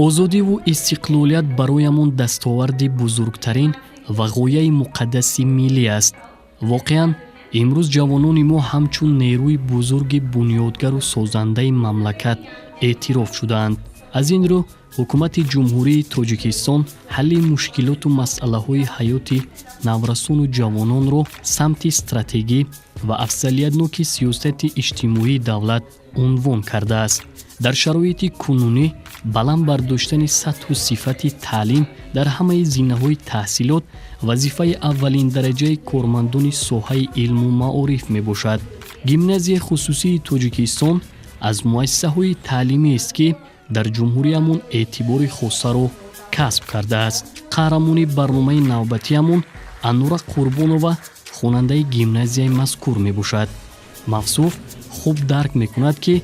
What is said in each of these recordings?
озодиву истиқлолият бароямон дастоварди бузургтарин ва ғояи муқаддаси миллӣ аст. воқеан имрӯз ҷавонони мо ҳамчун нерӯи бузурги бунёдгару созандаи мамлакат эътироф шудаанд. аз ин рӯ ҳукумати ҷумҳурии тоҷикистон ҳалли мушкилоту масъалаҳои ҳаёти наврасону ҷавононро самти стратегӣ ва афзалиятноки сиёсати иҷтимоии давлат унвон кардааст. дар шароити кунунӣ баланд бардоштани сатҳу сифати таълим дар ҳамаи зинаҳои таҳсилот вазифаи аввалиндараҷаи кормандони соҳаи илму маориф мебошад. гимназияи хусусии тоҷикистон аз муассисаҳои таълимиест ки дар ҷумҳуриямон эътибори хосаро касб кардааст. қаҳрамони барномаи навбатиямон Анура Қурбонова хонандаи гимназияи мазкур мебошад. мавсуф хуб дарк мекунад ки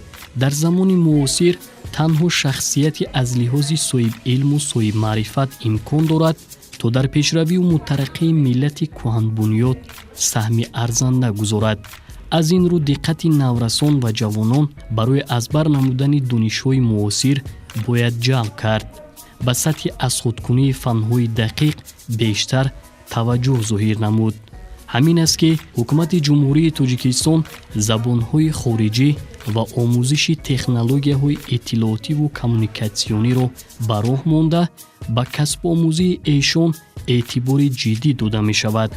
дар замони муосир танҳо шахсияте аз лиҳози соҳибилму соҳибмаърифат имкон дорад то дар пешравию мутараққии миллати кӯҳанбунёд саҳми арзанда гузорад. аз ин рӯ диққати наврасон ва ҷавонон барои азбар намудани донишҳои муосир бояд ҷалб кард. ба сатҳи азхудкунии фанҳои дақиқ бештар таваҷҷӯҳ зоҳир намуд. ҳамин аст ки ҳукумати ҷумҳурии тоҷикистон забонҳои хориҷӣ ва омӯзиши технологияҳои иттилоотиву коммуникатсиониро ба роҳ монда ба касбомӯзии эшон эътибори ҷиддӣ дода мешавад.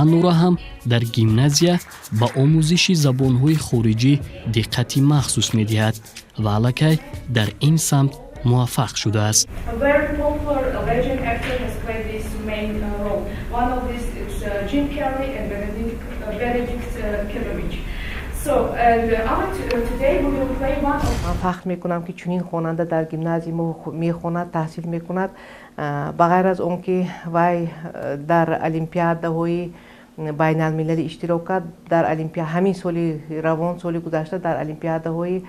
анура ҳам дар гимназия ба омӯзиши забонҳои хориҷӣ диққати махсус медиҳад ва аллакай дар ин самт муваффақ шудааст. من فخر میکنم که چنین خواننده در گیمنازیوم میخواند تحصیل میکند. بغیر از اون که وی در المپیادهای بین المللی اشتراک کرد، در المپیاد همین سالی روان سالی گذشته در المپیادهای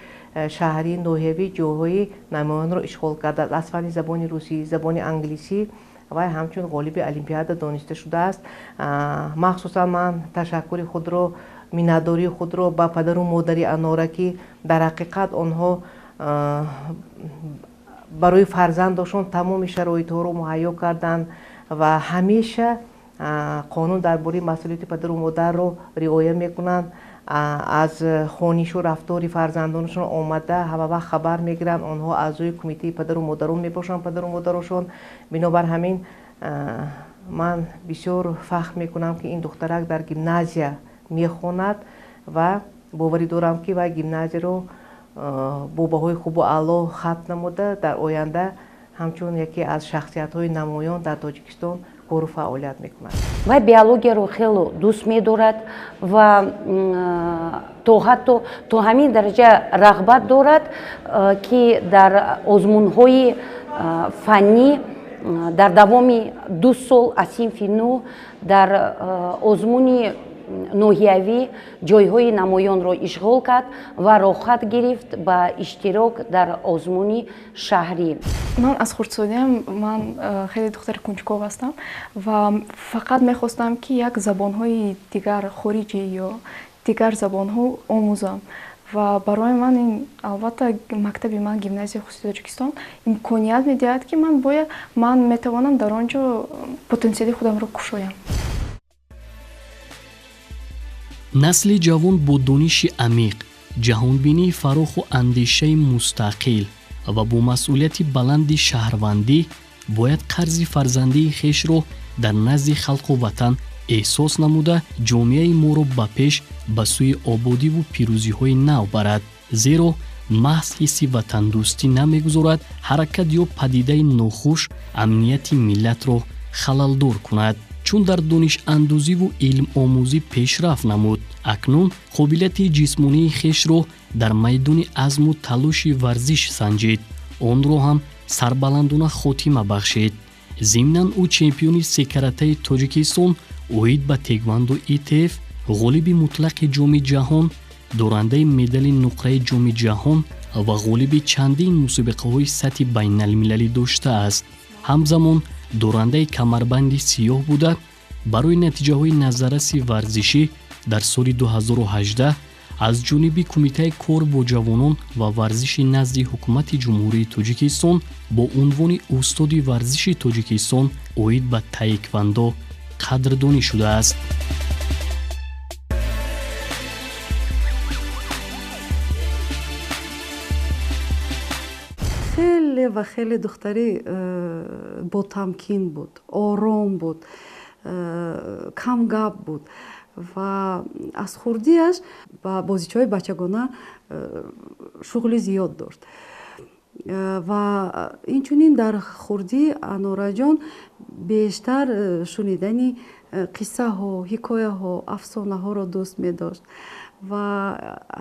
شهری نوحه‌ای جوهری نمایان را اشغال کرده. از فن زبان روسی، زبان انگلیسی و همچون غالب المپیاد دانسته شده است. مخصوصا من تشکر خود را میناداری خود را با پدر و مادری انوره که در حقیقت آنها برای فرزندشون تمام شرایط‌ها رو مهیا کردند و همیشه قانون درباره مسئولیت پدر و مادر رو رعایت میکنند. از خوانش و رفتار فرزندانشون آمده همه وقت خبر میگیرن، آنها اعضای کمیته پدر و مادران میباشن. پدر و مادرشون بنابر همین من بسیار فخر میکنم که این دخترک در گیمنازیا میخواند و باوری دارم که وی گیمنازیا رو با بهای خوب و اعلا ختم نموده در آینده همچون یکی از شخصیت‌های نمایان در تاجیکستان کار و فعالیت میکند. وی بیولوژی رو خیلی دوست می‌دارد و تا همین درجه رغبت دارد که در آزمون‌های فنی در دوام 2 سال از صنف نو در آزمون نوحه‌ای جایهای نمایان را اشغال کرد و راحت گرفت با اشتراک در آزمون شهری. من از خردسالیم من خیلی دختر کنجکاو هستم و فقط میخواستم که یک زبانهای دیگر خارجی یا دیگر زبانها آموزم و برای من این البته مکتب من گیمنازیای خصوصی تاجیکستان امکانیت میدهد که من میتوانم در آنجا پتانسیل خودم را کشایم. насли ҷавон бо дониши амиқ, ҷаҳонбинии фароху андешаи мустақил ва бо масъулияти баланди шаҳрвандӣ бояд қарзи фарзандии хешро дар назди халқу ватан эҳсос намуда ҷомеаи моро ба пеш ба сӯи ободиву пирӯзиҳои нав барад. зеро маҳз ҳисси ватандӯстӣ намегузорад ҳаракат ё падидаи нохуш амнияти миллатро халалдор кунад. чун дар донишандозиву илмомӯзӣ пешрафт намуд, акнун қобилияти ҷисмонии хешро дар майдони азму талоши варзиш санҷид, онро ҳам сарбаландона хотима бахшид. зимнан ӯ чемпиони секаратаи тоҷикистон, оид ба теквандо ИТФ, ғолиби мутлақи ҷоми ҷаҳон, дорандаи медали нуқраи ҷоми ҷаҳон ва ғолиби чандин мусобиқаҳои сатҳи байналмилалӣ доштааст. ҳамзамон дорандаи камарбанди сиёҳ буда барои натиҷаҳои назарраси варзишӣ дар соли 2018 аз ҷониби кумитаи кор бо ҷавонон ва варзиши назди ҳукумати ҷумҳурии Тоҷикистон бо унвони устоди варзиши Тоҷикистон оид ба таеквондо қадрдонӣ шудааст. خیلی و خیلی دختری با تمکین بود، آرام بود، کم گپ بود و از خردیش با بازیچه‌های بچگانه شغلی زیاد داشت و اینچنین در خردی انورا جان بیشتر شنیدن قصه ها، حکایه ها، افسانه ها را دوست می داشت و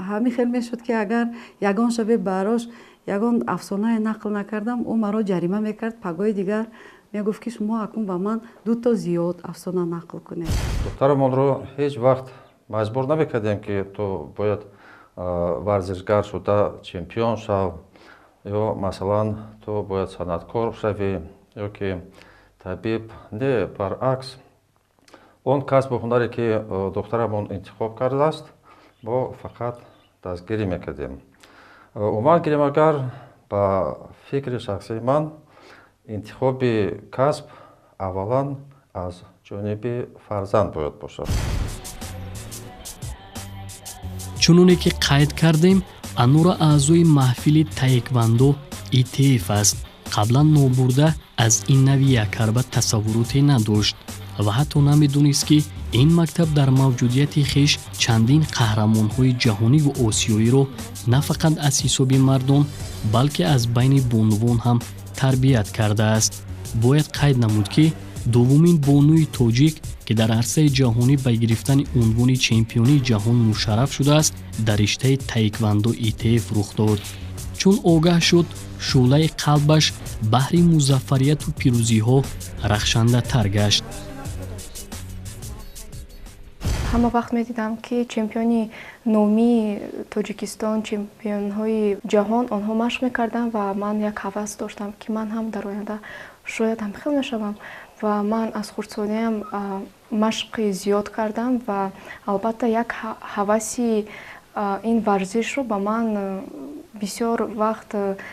همین خیلی می شد که اگر یگان شبه براش یگان افسانه نقل نکردم او مرا جریمه میکرد. پگاه دیگر میگفت که شما اکنون با من 2 زیاد افسانه نقل کنید. دخترمان رو هیچ وقت مجبور نمیکردیم که تو باید ورزشگر شده چمپیون شو یا مثلا تو باید صنعتکار شوی یا که طبیب. نه، برعکس اون کسب و هنری که دخترمان انتخاب کرده است با فقط دستگیری میکردیم. عمر گیریم اگر با فکر شخصی من انتخاب کسب اولا از جانب فرزند باید باشد. чуноне ки қайд кардем, Анура аъзои маҳфили таеквондо ITF аст. қаблан нобурда аз ин нави якарба тасаввуроте надошт ва ҳатто намедонист ки ин мактаб дар мавҷудияти хеш чандин қаҳрамонҳои ҷаҳониву осиёиро на фақат аз ҳисоби мардон, балки аз байни бонувон ҳам тарбият кардааст. бояд қайд намуд ки дуввумин бонуи тоҷик ки дар арсаи ҷаҳонӣ ба гирифтани унвони чемпионии ҷаҳон мушарраф шудааст, дар риштаи таеквондо ITF рух дод. чун огаҳ шуд, шӯълаи қалбаш баҳри музаффарияту пирӯзиҳо рахшандатар гашт. ҳама вақт медидам ки чемпиони номии Тоҷикистон, чемпионҳои ҷаҳон онҳо машқ мекарданд ва ман як ҳавас доштам ки ман ҳам дар оянда шояд ҳамхел мешавам ва ман аз хурдсониям машқи зиёд кардам ва албатта як ҳаваси ин варзишро ба ман бисёр вақт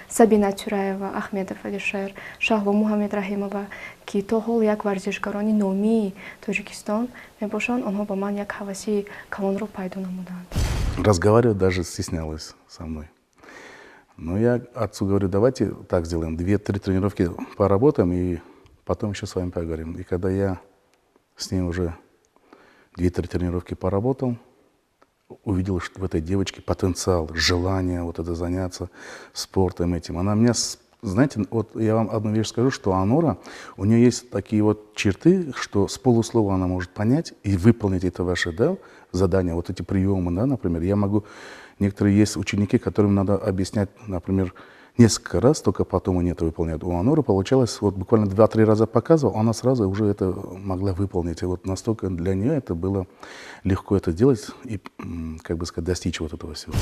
Сабина Тюраева, Ахмедов Алишер, Шаҳло Муҳаммед Раҳимова ки то ҳол як варзишгарони номии Тоҷикистон мебошанд, онҳо ба ман як ҳаваси калонро пайдо намуданд. Разговаривать даже стеснялась со мной. Но я отцу говорю, давайте так сделаем, 2-3 тренировки поработаем и потом еще с вами поговорим. И когда я с ней уже 2-3 тренировки поработал, увидел, что в этой девочке потенциал, желание вот это заняться спортом этим. Она меня, знаете, вот я вам одну вещь скажу, что Анура, у нее есть такие вот черты, что с полуслова она может понять и выполнить это ваше, да, задание, вот эти приемы, да, например. Я могу, некоторые есть ученики, которым надо объяснять, например, несколько раз, только потом они это выполняют. У Ануры получалось, вот буквально 2-3 раза показывал, она сразу уже это могла выполнить. И вот настолько для нее это было легко это делать и, как бы сказать, достичь вот этого всего.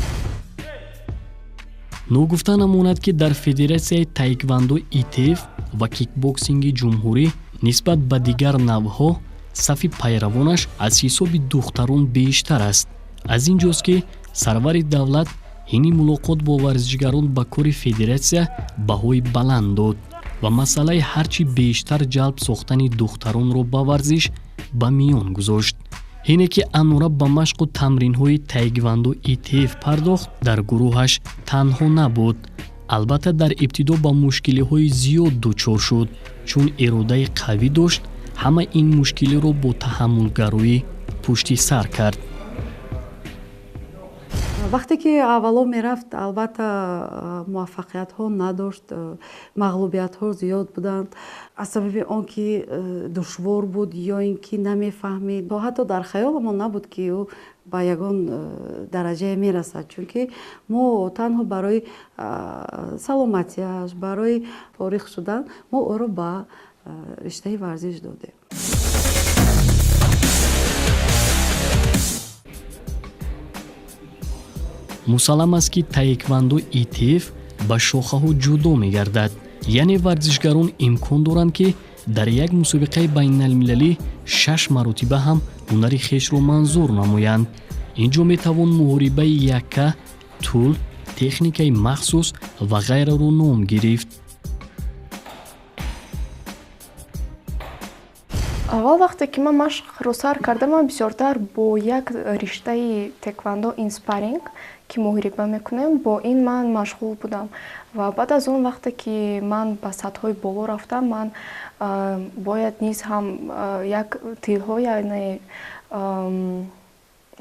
ногуфта намонад ки дар федератсияи таеквондо ITF ва кикбоксинги ҷумҳурӣ нисбат ба дигар навъҳо сафи пайравонаш аз ҳисоби духтарон бештар аст. аз ин ҷост ки сарвари давлат ҳини мулоқот бо варзишгарон ба кори федератсия баҳои баланд дод ва масъалаи ҳарчи бештар ҷалб сохтани духтаронро ба варзиш ба миён гузошт. ҳине ки Анура ба машқу тамринҳои таеквондо ITF пардохт, дар гурӯҳаш танҳо набуд. албатта дар ибтидо ба мушкилиҳои зиёд дучор шуд, чун иродаи қавӣ дошт, ҳама ин мушкилиро бо таҳаммулгароӣ пушти сар кард. وقتی که اولا میرفت البته موفقیت ها نداشت، مغلوبیت ها زیاد بودند از سبب آنکه دشوار بود یا اینکه نمیفهمید و حتی در خیال ما نبود که او به یگان درجه میرسد، چون که ما تنها برای سلامتیش، برای فارغ شدن ما او را به رشته ورزش دادیم. мусаллам аст ки таеквондо ITF ба шохаҳо ҷудо мегардад, яъне варзишгарон имкон доранд ки дар як мусобиқаи байналмилалӣ 6 маротиба ҳам ҳунари хешро манзур намоянд. инҷо метавон муҳорибаи якка, тӯл, техникаи махсус ва ғайраро ном гирифт. аввал вақте ки ман машқро сар кардам, ман бисёртар бо як риштаи теквандо инспаринг ки муҳориба мекунем, бо ин ман машғул будам. Ва баъд аз он вақте ки ман ба сатҳҳои боло рафтам, ман бояд низ ҳам як тилҳо, яъне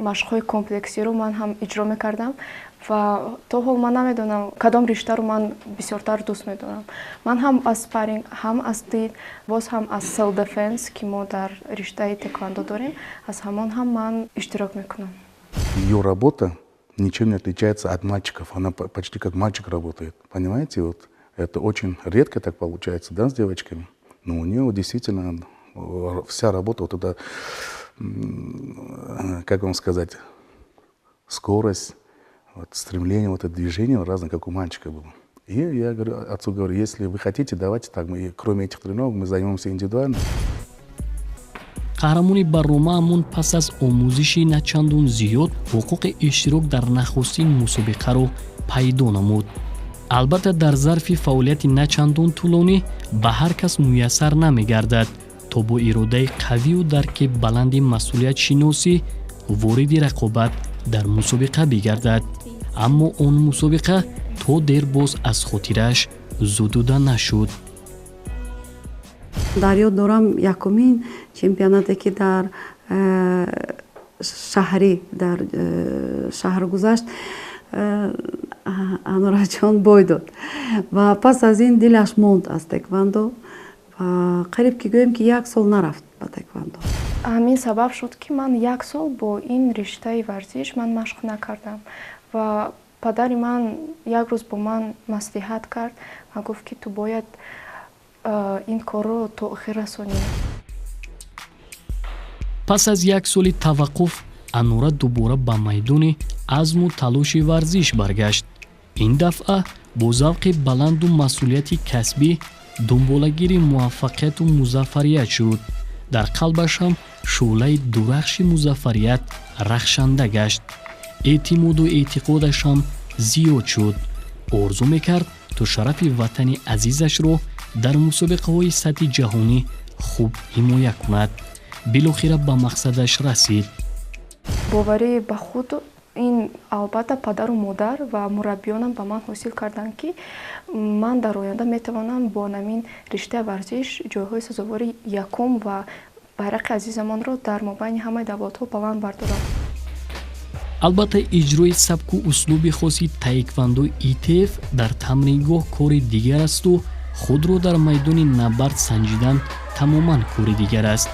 машқҳои комплексиро ман ҳам иҷро мекардам. ва то ҳол ман намедонам кадом риштаро ман бисёртар дӯст медорам. Ман ҳам аз спаринг, ҳам аз дид, боз ҳам аз self defense ки мо дар риштаи теквандо дорем, аз ҳамон ҳам ман иштирок мекунам. Ее работа ничем не отличается от мальчиков. Она почти как мальчик работает. Понимаете? Вот это очень редко так получается, да, с девочками. Но у нее действительно вся работа, вот это, как вам сказать, скорость, вот, стремление, вот это движение разное, как у мальчика было. И я говорю, отцу говорю, если вы хотите, давайте так, мы, кроме этих тренировок, мы займемся индивидуально. қаҳрамони барномаамон пас аз омӯзиши начандон зиёд ҳуқуқи иштирок дар нахустин мусобиқаро пайдо намуд. албатта дар зарфи фаъолияти начандон тӯлонӣ ба ҳар кас муяссар намегардад то бо иродаи қавию дарки баланди масъулиятшиносӣ вориди рақобат дар мусобиқа бигардад. аммо он мусобиқа то дер боз аз хотираш зудуда нашуд. дар ёд дорам якумин чемпионате ки дар шаҳрӣ дар шаҳр гузашт, Анураҷон бой дод ва пас аз ин дилаш монд аз теквандо ва қариб ки гӯем ки 1 сол нарафт ба теквандо. ҳамин сабаб шуд ки ман 1 сол бо ин риштаи варзиш ман машқ накардам ва падари ман як рӯз бо ман маслиҳат кард ва гуфт ки ту бояд ин корро то охир расонӣ. пас аз 1 соли таваққуф Анура дубора ба майдони азму талоши варзиш баргашт. ин дафъа бо завқи баланду масъулияти касбӣ дунболагири муваффақияту музаффарият шуд. дар қалбаш ҳам шӯълаи дурахши музаффарият рахшанда гашт. эътимоду эътиқодаш ҳам зиёд шуд. орзу мекард то шарафи ватани азизашро дар мусобиқаҳои сатҳи ҷаҳонӣ хуб ҳимоя кунад. билохира ба мақсадаш расид. боварӣ ба худ ин албатта падару модар ва мураббиёнам ба ман ҳосил карданд ки ман дар оянда метавонам бо намин риштаи варзиш ҷойҳои сазовори якум ва байрақи азизамонро дар мобайни ҳамаи давлатҳо баланд бардорам. албатта иҷрои сабку услуби хоси таеквандои ИТФ дар тамрингоҳ кори дигар асту худро дар майдони набард санҷидан тамоман кори дигар аст.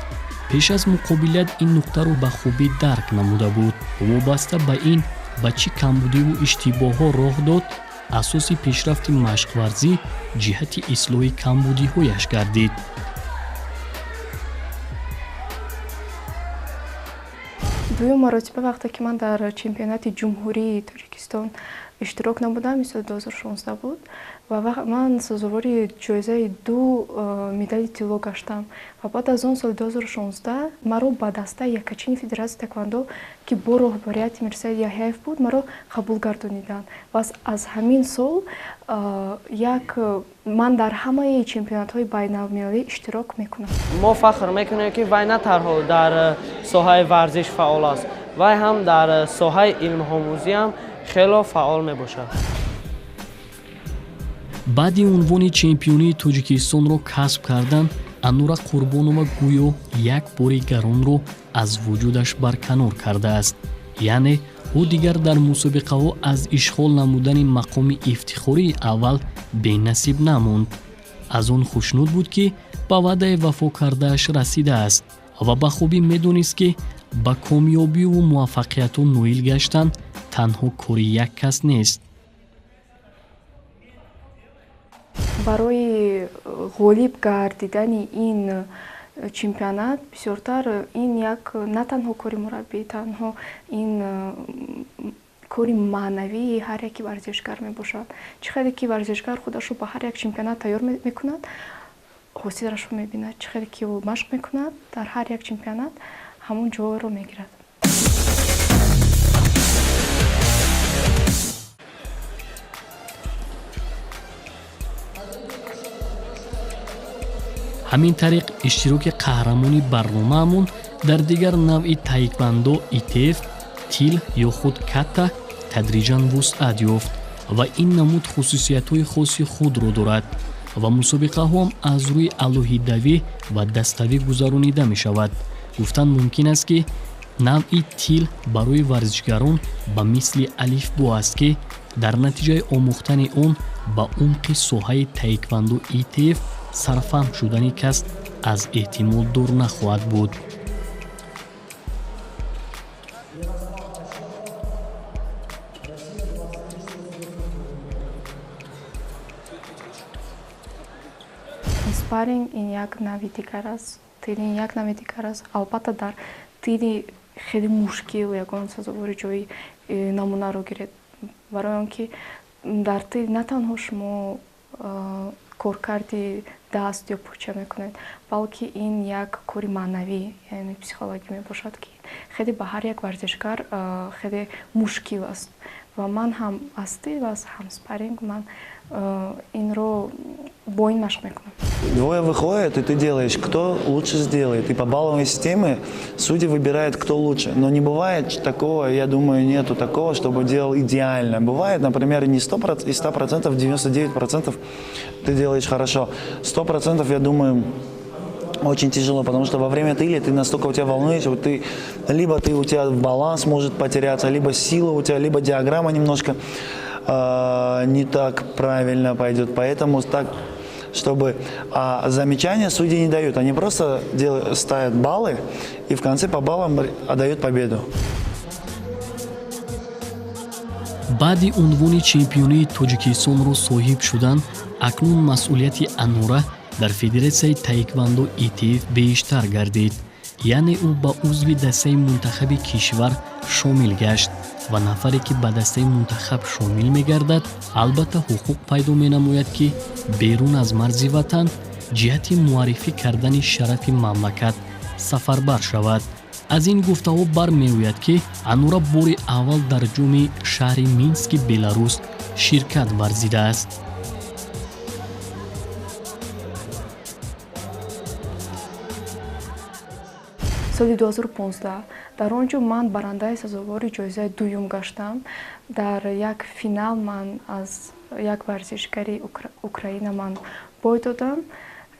пеш аз муқобилат ин нуқтаро ба хубӣ дарк намуда буд. вобаста ба ин ба чӣ камбудиву иштибоҳҳо роҳ дод, асоси пешрафти машқварзӣ ҷиҳати ислоҳи камбудиҳояш гардид. дуюм маротиба вақте ки ман дар чемпионати ҷумҳурии Тоҷикистон иштирок намудам, соли 2016 буд ва ман сазовори ҷоизаи 2 медали тилло гаштам ва баъд аз он соли 2016 маро ба дастаи якачини федератсияи теквандо ки бо роҳбарияти Мирсаид Яҳяев буд маро қабул гардониданд ва аз ҳамин сол ман дар ҳамаи чемпионатҳои байналмилалӣ иштирок мекунам. мо фахр мекунем ки вай на танҳо дар соҳаи варзиш фаъол аст, вай ҳам дар соҳаи илмҳомӯзӣ ҳам хело фаъол мебошад. баъди унвони чемпионии Тоҷикистонро касб кардан, Анура Қурбонова гӯё як бори гаронро аз вуҷудаш барканор кардааст. яъне ӯ дигар дар мусобиқаҳо аз ишғол намудани мақоми ифтихории аввал бенасиб намонд. аз он хушнуд буд ки ба ваъдаи вафо кардааш расидааст ва ба хубӣ медонист ки ба комёбиву муваффақияту ноил гаштан танҳо кори як кас нест. барои ғолиб гардидани ин чемпионат бисёртар ин як на танҳо кори мураббӣ, танҳо ин кори маънавии ҳар яки варзишгар мебошад. чӣ хеле ки варзишгар худашро ба ҳар як чемпионат тайёр мекунад, ҳосилашро мебинад. чӣ хеле ки ӯ машқ мекунад дар ҳар як чемпионат ҳамон ҷойро мегирад. ҳамин тариқ иштироки қаҳрамони барномаамон дар дигар навъи таеквондо итф тил ё худ ката тадриҷан вусъат ёфт ва ин намуд хусусиятҳои хоси худро дорад ва мусобиқаҳоам аз рӯи алоҳидавӣ ва даставӣ гузаронида мешавад. гуфтан мумкин аст ки навъи тил барои варзишгарон ба мисли алифбо аст ки дар натиҷаи омӯхтани он ба умқи соҳаи таеквондо итф сарфаҳм шудани кас аз эҳтимол дур нахоҳад буд. Спарринг ин як нави дигар аст. Тирин як нави дигар аст. Албатта дар тири хеле мушкил ягон сазовори ҷои намунаро гиред. Барои он ки дар тир на танҳо шумо коркарди даст ё пӯча мекунед, балки ин як кори маънавӣ, яъне психологӣ мебошад, ки хеле ба ҳар як варзишгар хеле мушкил аст. Ва ман ҳам аз тир ва ҳам спарринг ман инро бо ин машқ мекунам. Двое выходят, и ты делаешь, кто лучше сделает. И по балловой системе судьи выбирают, кто лучше. Но не бывает такого, я думаю, нету такого, чтобы делал идеально. Бывает, например, не 100%, и 100%, 99% ты делаешь хорошо. 100%, я думаю, очень тяжело, потому что во время тыли ты настолько у тебя волнуешься, либо у тебя баланс может потеряться, либо сила у тебя, либо диаграмма немножко не так правильно пойдет. Поэтому так, чтобы замечания судьи не дают. Они просто ставят баллы и в конце по баллам отдают победу. баъди унвони чемпионии тоҷикистонро соҳиб шудан, акнун масъулияти Анура дар федератсияи таеквондо итф бештар гардид. яъне ӯ ба узви дастаи мунтахаби кишвар шомил гашт ва нафаре ки ба дастаи мунтахаб шомил мегардад албатта ҳуқуқ пайдо менамояд ки берун аз марзи ватан ҷиҳати муаррифӣ кардани шарафи мамлакат сафарбар шавад. аз ин гуфтаҳо бармеояд ки Анура бори аввал дар ҷоми шаҳри Мински Беларус ширкат варзидааст. соли 2015 дар он ҷо ман барандаи сазовори ҷоизаи дуюм гаштам. Дар як финал ман аз як варзишгари Украина ман бой додам,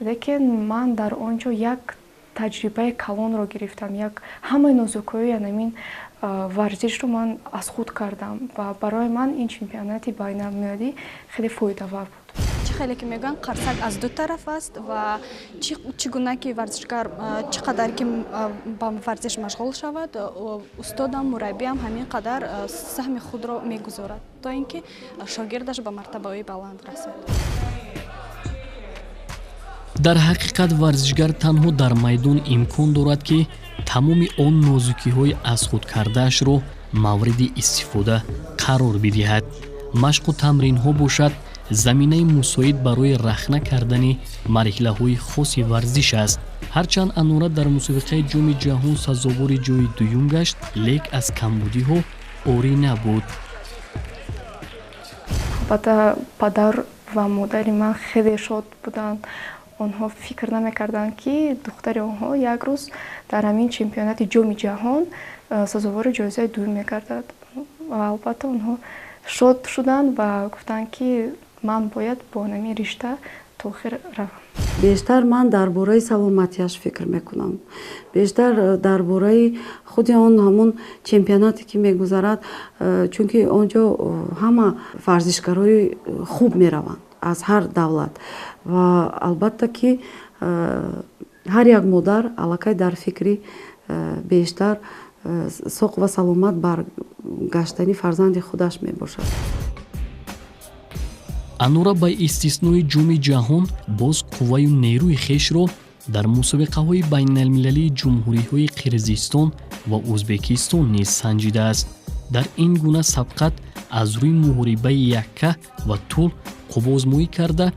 лекин ман дар он ҷо як таҷрибаи калонро гирифтам, як ҳамаи нозукоии янамин варзишро ман аз худ кардам ва барои ман ин чемпионати байналмилалӣ хеле фоидавар буд. хеле ки мегӯянд қарсак аз ду тараф аст ва чӣ гуна ки варзишгар чӣ қадар ки ба варзиш машғул шавад, устодам мураббиам ҳамин қадар саҳми худро мегузорад то ин ки шогирдаш ба мартабаҳои баланд расад. дар ҳақиқат варзишгар танҳо дар майдон имкон дорад ки тамоми он нозукиҳои аз худ кардаашро мавриди истифода қарор бидиҳад. машқу тамринҳо бошад заминаи мусоид барои рахна кардани марҳилаҳои хоси варзиш аст. ҳарчанд Анура дар мусобиқаи ҷоми ҷаҳон сазовори ҷои дуюм гашт, лек аз камбудиҳо орӣ набуд. албатта падар ва модари ман хеле шод буданд. онҳо фикр намекарданд ки духтари онҳо як рӯз дар ҳамин чемпионати ҷоми ҷаҳон сазовори ҷоизаи дуюм мегардад. албатта онҳо шод шуданд ва гуфтанд ки ман бояд бо ҳамин ришта то охир равам. бештар ман дар бораи саломатиаш фикр мекунам. бештар дар бораи худи он ҳамон чемпионате ки мегузарад, чунки он ҷо ҳама варзишгарои хуб мераванд аз ҳар давлат ва албатта ки ҳар як модар аллакай дар фикри бештар соқ ва саломат баргаштани фарзанди худаш мебошад. Анура ба истиснои ҷоми ҷаҳон боз қувваю нерӯи хешро дар мусобиқаҳои байналмилалии ҷумҳуриҳои Қирғизистон ва Ӯзбекистон низ санҷидааст. дар ин гуна сабқат аз рӯи муҳорибаи якка ва тӯл қубозмоӣ карда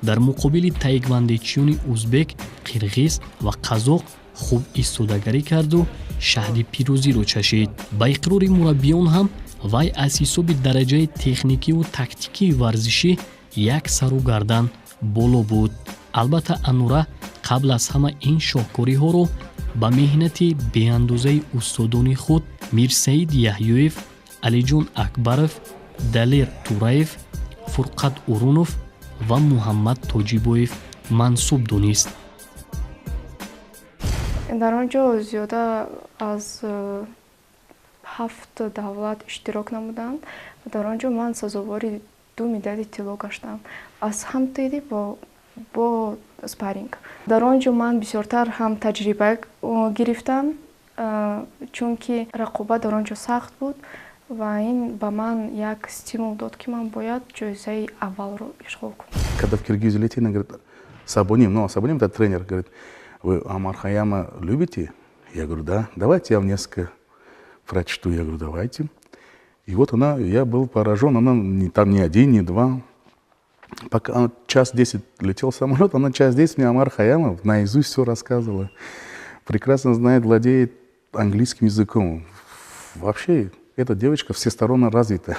дар муқобили таеквондечиёни ӯзбек, қирғиз ва қазоқ хуб истодагарӣ карду шаҳди пирӯзиро чашид. Ба иқрори мураббиён ҳам вай аз ҳисоби дараҷаи техникиву тактикии варзишӣ як сару гардан боло буд. албатта анура қабл аз ҳама ин шоҳкориҳоро ба меҳнати беандозаи устодони худ мирсаид яҳёев, алиҷон акбаров, далер тураев, фурқат урунов ва муҳаммад тоҷибоев мансуб донист. дар он ҷо зиёда аз 7 давлат иштирок намуданд. дар он ҷо ман сазовори 2 медали тилло гаштам аз ҳамтери бо спарринг. дар он ҷо ман бисёртар ҳам таҷриба гирифтам, чунки рақобат дар он ҷо сахт буд ва ин ба ман як стимул дод, ки ман бояд ҷоизаи аввалро ишғол кунам. Когда в Киргизию летели, она говорит, Сабуним, Сабуним, это тренер, говорит, вы Омар Хайяма любите? Я говорю, да, давайте я вам несколько прочту. Я говорю, давайте. И вот я был поражен, она там не один, не два. Пока она час 10 летел самолет, она час 10 мне Омар Хайяма наизусть все рассказывала. Прекрасно знает, владеет английским языком. Вообще, эта девочка всесторонне развита.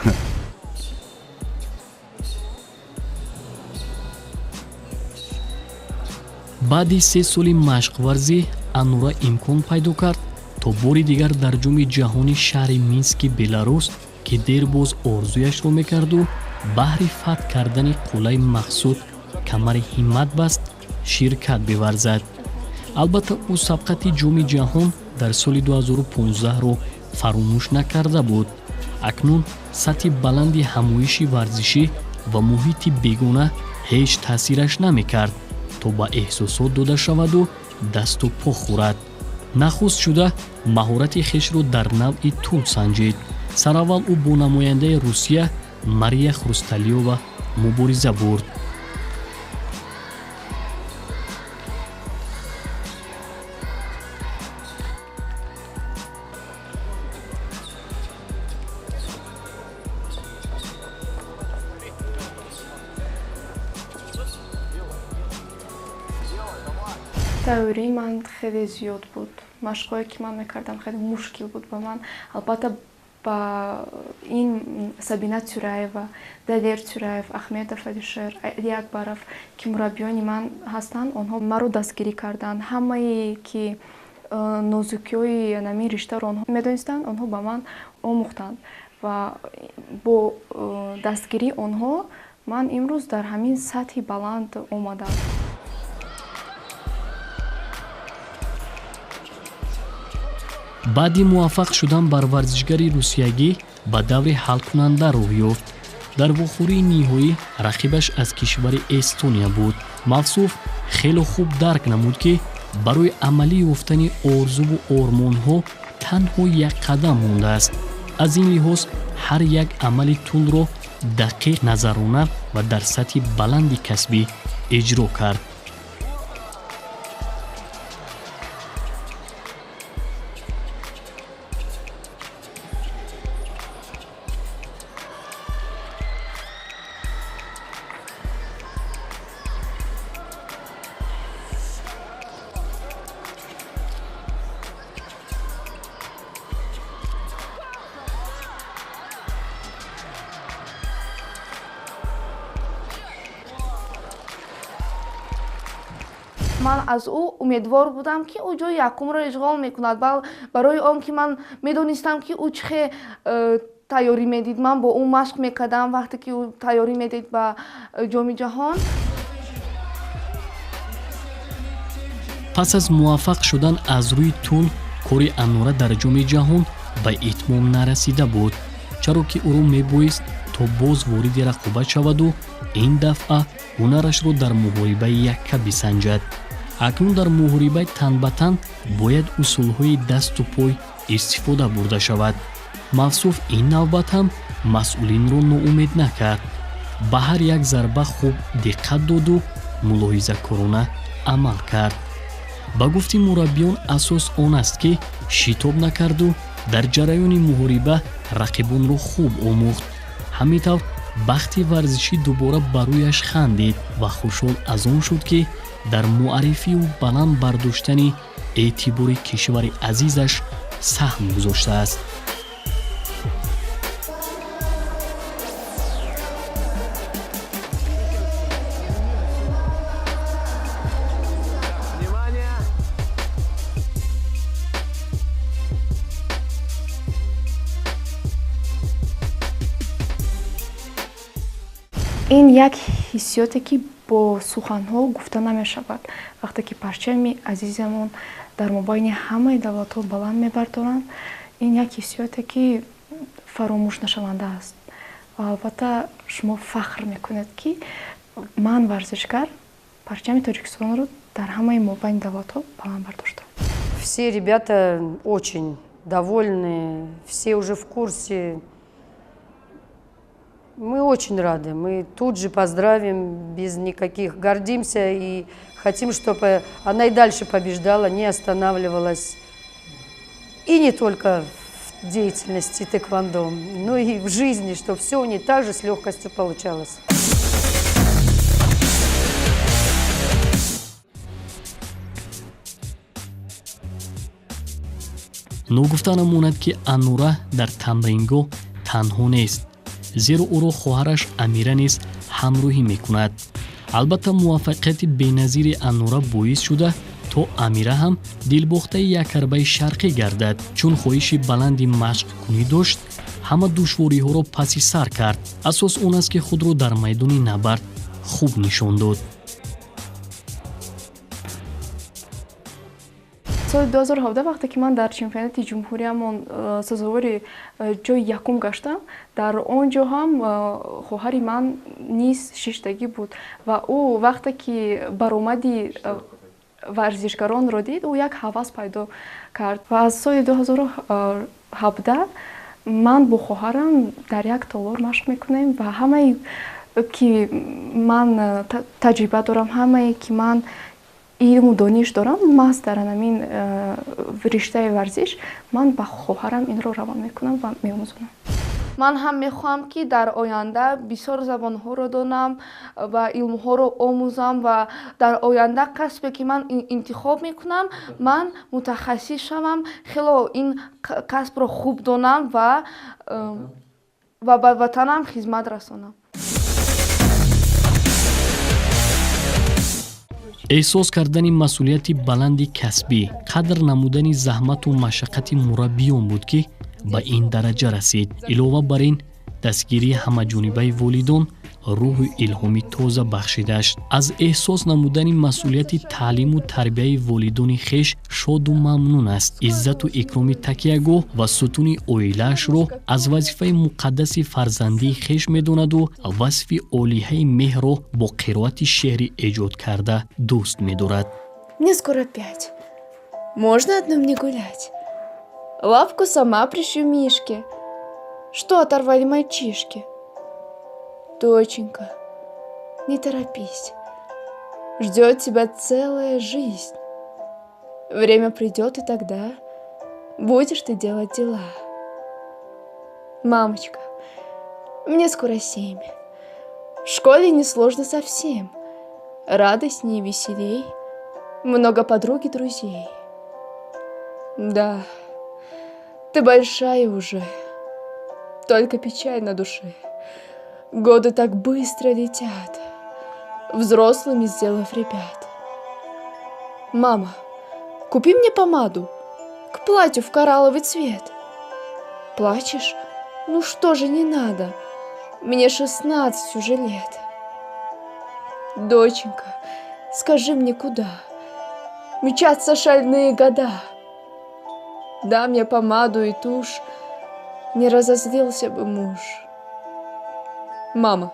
баъди 3 соли машқварзӣ анура имкон пайдо кард то бори дигар дар ҷоми ҷаҳони шаҳри мински беларус, ки дер боз орзуяшро мекарду баҳри фатҳ кардани қуллаи мақсуд камари ҳиммат баст, ширкат биварзад. албатта ӯ сабқати ҷоми ҷаҳон дар соли 2015-ро фаромӯш накарда буд. акнун сатҳи баланди ҳамоиши варзишӣ ва муҳити бегона ҳеҷ таъсираш намекард то ба эҳсосот дода шаваду дасту по хӯрад. нахуст шуда маҳорати хешро дар навъи тӯл санҷид. сараввал ӯ бо намояндаи русия Мария Хрусталиёва мубориза бурд. тайёрии ман хеле зиёд буд. машқое ки ман мекардам хеле мушкил буд ба ман. албатта ба ин Сабина Тюраева, Далер Тюраев, Ахмедов Алишер, Али Акбаров ки мураббиёни ман ҳастанд, онҳо маро дастгирӣ карданд. ҳамае ки нозукиёи нами риштаро онҳо медонистанд, онҳо ба ман омӯхтанд ва бо дастгирии онҳо ман имрӯз дар ҳамин сатҳи баланд омадам. баъди муваффақ шудан бар варзишгари русиягӣ ба даври ҳалкунанда роҳ ёфт. дар вохӯрии ниҳоӣ рақибаш аз кишвари Эстония буд. мавсуф хеле хуб дарк намуд, ки барои амалӣ ёфтани орзуву ормонҳо танҳо як қадам мондааст. аз ин лиҳоз ҳар як амали тӯлро дақиқ назарона ва дар сатҳи баланди касбӣ иҷро кард. ман аз ӯ умедвор будам, ки ӯ ҷои якумро ишғол мекунад. барои он ки ман медонистам, ки ӯ чӣ тайёрӣ медид. ман бо ӯ машқ мекардам вақте ки ӯ тайёрӣ медид ба ҷоми ҷаҳон. пас аз муваффақ шудан аз рӯи тӯл кори анура дар ҷоми ҷаҳон ба итмом нарасида буд, чаро ки ӯро мебоист то боз вориди рақобат шаваду ин дафъа ҳунарашро дар муҳорибаи якка бисанҷад. акнун дар муҳорибаи тан ба тан бояд усулҳои дасту пой истифода бурда шавад. мавсуф ин навбат ҳам масъулинро ноумед накард. ба ҳар як зарба хуб диққат доду мулоҳизакорона амал кард. ба гуфти мураббиён асос он аст, ки шитоб накарду дар ҷараёни муҳориба рақибонро хуб омӯхт. ҳамин тавр бахти варзишӣ дубора ба рӯяш хандид ва хушҳол аз он шуд, ки дар муаррифию баланд бардоштани эътибори кишвари азизаш саҳм гузоштааст. ин як ҳиссиёте ки бо суханҳо гуфта намешавад. Вақте ки парчами азизамон дар мобайни ҳамаи давлатҳо баланд мебардоранд, ин як ҳиссиёте ки фаромӯшнашаванда аст. ва албатта шумо фахр мекунед ки ман варзишгар парчами Тоҷикистонро дар ҳамаи мобайни давлатҳо баланд бардоштам. Все ребята очень довольны, все уже в курсе. Мы очень рады, мы тут же поздравим, без никаких, гордимся и хотим, чтобы она и дальше побеждала, не останавливалась. И не только в деятельности тэквондо, но и в жизни, чтобы все у нее так же с легкостью получалось. ногуфта намонад ки Анура дар тамрингоҳ танҳо нест, зеро ӯро хоҳараш Амира низ ҳамроҳӣ мекунад. албатта муваффақияти беназири Анура боис шуда то Амира ҳам дилбохтаи якарбаи шарқӣ гардад. чун хоҳиши баланди машқкунӣ дошт, ҳама душвориҳоро паси сар кард. асос он аст ки худро дар майдони набард хуб нишон дод. соли 2017 вақте ки ман дар чемпионати ҷумҳуриямон сазовори ҷои якум гаштам, дар он ҷо ҳам хоҳари ман низ шиштагӣ буд ва ӯ вақте ки баромади варзишгаронро дид, ӯ як ҳавас пайдо кард. ва аз соли 2017 ман бо хоҳарам дар як толор машқ мекунем ва ҳамаи ки ман таҷриба дорам, ҳамаи ки ман илму дониш дорам, маҳз дар ҳамин риштаи варзиш, ман ба хоҳарам инро равон мекунам ва меомӯзонам. ман ҳам мехоҳам ки дар оянда бисёр забонҳоро донам ва илмҳоро омӯзам ва дар оянда касбе ки ман интихоб мекунам, ман мутахассис шавам, хело ин касбро хуб донам ва ба ватанам хизмат расонам. эҳсос кардани масъулияти баланди касбӣ, қадр намудани заҳмату машаққати мураббиён буд ки ба ин дараҷа расид. илова бар ин дастгирии ҳамаҷонибаи волидон рӯҳу илҳоми тоза бахшидааст. аз эҳсос намудани масъулияти таълиму тарбияи волидони хеш шоду мамнун аст. иззату икроми такягоҳ ва сутуни оилаашро аз вазифаи муқаддаси фарзандии хеш медонаду васфи олиҳаи меҳрро бо қироати шеърӣ эҷод карда дӯст медорад. Мне скоро 5. Можно одной мне гулять? Лапку сама пришью Мишке. Что оторвали мальчишки? Доченька, не торопись. Ждет тебя целая жизнь. Время придет, и тогда будешь ты делать дела. Мамочка, мне скоро 7. В школе не сложно совсем. Радостнее и веселей. Много подруг и друзей. Да, ты большая уже. Только печаль на душе. Годы так быстро летят, взрослыми сделав ребят. Мама, купи мне помаду к платью в коралловый цвет. Плачешь? Ну что же не надо? Мне 16 уже лет. Доченька, скажи мне, куда мчатся шальные года? Дай мне помаду и тушь, не разозлился бы муж. Мама,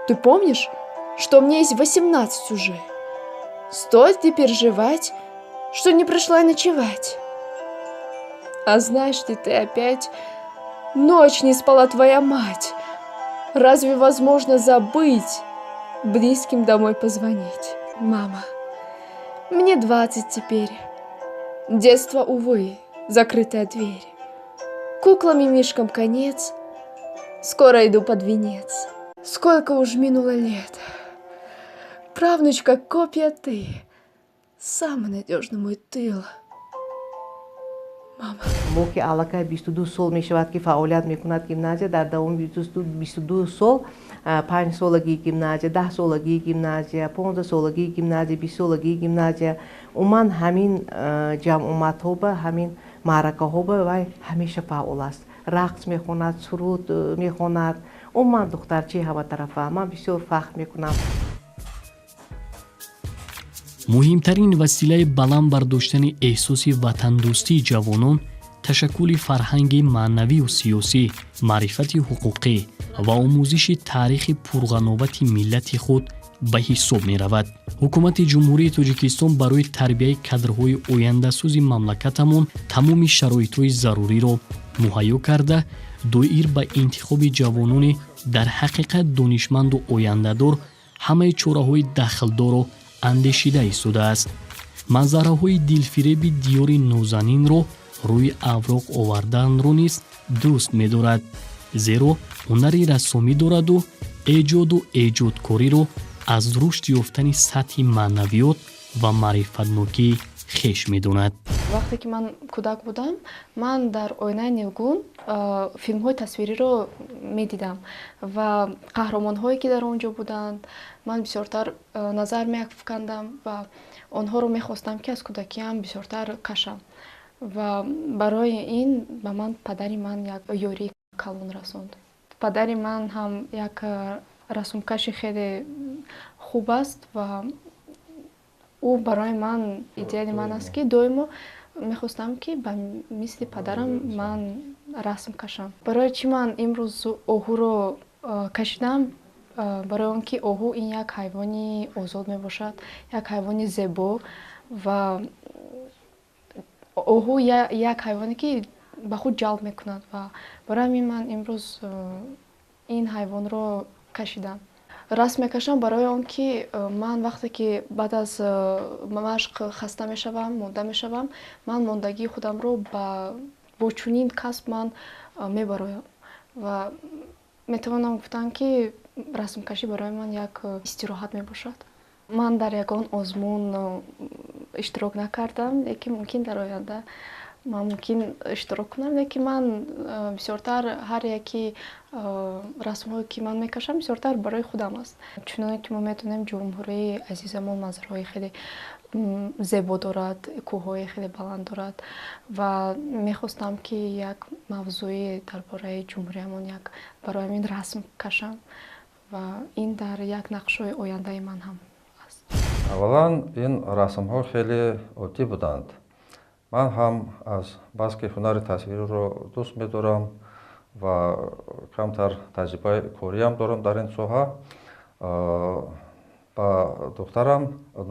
ты помнишь, что мне есть 18 уже? Стоит ли переживать, что не пришла ночевать? А знаешь ли ты опять, ночь не спала твоя мать? Разве возможно забыть, близким домой позвонить? Мама, мне 20 теперь. Детство, увы, закрытая дверь. Куклам и мишкам конец. Скоро иду под венец. Сколько уж минуло лет. Правнучка, копия ты. Самый надежный мой тыл. Мама. мо ки аллакай 22 сол мешавад ки фаъолият мекунад гимназия, дар давоми 22 сол 5 солагии гимназия, 10 солагии гимназия, 15 солагии гимназия, 20 солагии гимназия, умуман ҳамин ҷамъоматҳо ба ҳамин маъракаҳо ба вай ҳамеша фаъол аст. рақс мехонад, суруд мехонад, умуман духтарчи ҳаматарафа ман бисёр фахр мекунам. муҳимтарин василаи баланд бардоштани эҳсоси ватандӯстии ҷавонон ташаккули фарҳанги маънавию сиёсӣ, маърифати ҳуқуқӣ ва омӯзиши таърихи пурғановати миллати худ ба ҳисоб меравад. ҳукумати ҷумҳурии тоҷикистон барои тарбияи кадрҳои ояндасӯзи мамлакатамон тамоми шароитҳои заруриро муҳайё карда, доир ба интихоби ҷавонони дар ҳақиқат донишманду ояндадор ҳамаи чораҳои дахлдорро андешида истодааст. манзараҳои дилфиреби диёри нозанинро рӯи авроқ оварданро низ дӯст медорад, зеро ҳунари рассомӣ дораду эҷоду эҷодкориро аз рушд ёфтани сатҳи маънавиёт ва маърифатнокӣ хеш медонад. вақте ки ман кӯдак будам, ман дар оинаи нилгун филмҳои тасвириро медидам ва қаҳромонҳое ки дар он ҷо буданд, ман бисёртар назар меафкандам ва онҳоро мехостам ки аз кӯдакиам бисёртар кашам. ва барои ин ба ман падари ман як ёрии калон расонд. падари ман ҳам як расумкаши хеле хуб аст ва ӯ барои ман идеали ман аст ки доимо мехостам ки ба мисли падарам ман расм кашам. барои чӣ ман имрӯз оҳуро кашидам? барои он ки оҳу ин як ҳайвони озод мебошад, як ҳайвони зебо ва оҳу як ҳайвоне ки ба худ ҷалб мекунад ва барои ҳамин ман имрӯз ин ҳайвонро кашидам. Расм мекашам барои он ки ман вақте ки баъд аз машқ хаста мешавам, монда мешавам, ман мондагии худамро бо чунин касб ман мебароям ва метавонам гуфтан ки расмкашӣ барои ман як истироҳат мебошад. ман дар ягон озмун иштирок накардам, лекин мумкин дар оянда ман мумкин иштирок кунам, лекин ман бисёртар ҳар яки расмҳое ки ман мекашам бисёртар барои худам аст. чуноне ки мо медонем ҷумҳурии азизамон манзараҳои хеле зебо дорад, кӯҳҳои хеле баланд дорад ва мехостам ки як мавзӯи дар бораи ҷумҳуриямон як барои ҳамин расм кашам ва ин дар як нақшҳои ояндаи ман ҳам аст. аввалан ин расмҳо хеле оддӣ буданд. ман ҳам аз баски ҳунари тасвириро дӯст медорам ва камтар таҷрибаи кориам дорам дар ин соҳа. ба духтарам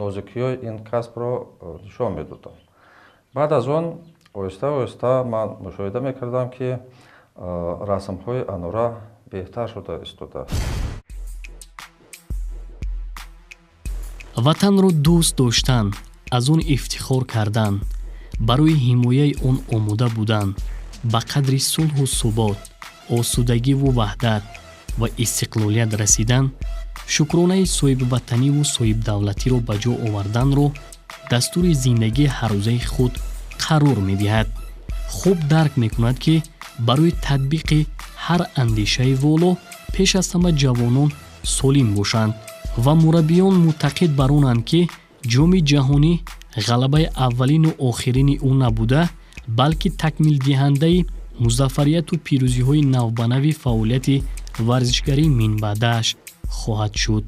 нозикиёи ин касбро нишон медодам. баъд аз он оҳиста оҳиста ман мушоҳида мекардам ки расмҳои анора беҳтар шуда истодааст. ватанро дӯст доштан, аз он ифтихор кардан, барои ҳимояи он омода будан, ба қадри сулҳу субот, осудагиву ваҳдат ва истиқлолият расидан, шукронаи соҳибватаниву соҳибдавлатиро ба ҷо оварданро дастури зиндагии ҳаррӯзаи худ қарор медиҳад. хуб дарк мекунад ки барои татбиқи ҳар андешаи воло пеш аз ҳама ҷавонон солим бошанд ва мураббиён муътақид бар онанд ки ҷоми ҷаҳонӣ ғалабаи аввалину охирини ӯ набуда, балки такмилдиҳандаи музаффарияту пирӯзиҳои навбанави фаъолияти варзишгарии минбаъдааш хоҳад шуд.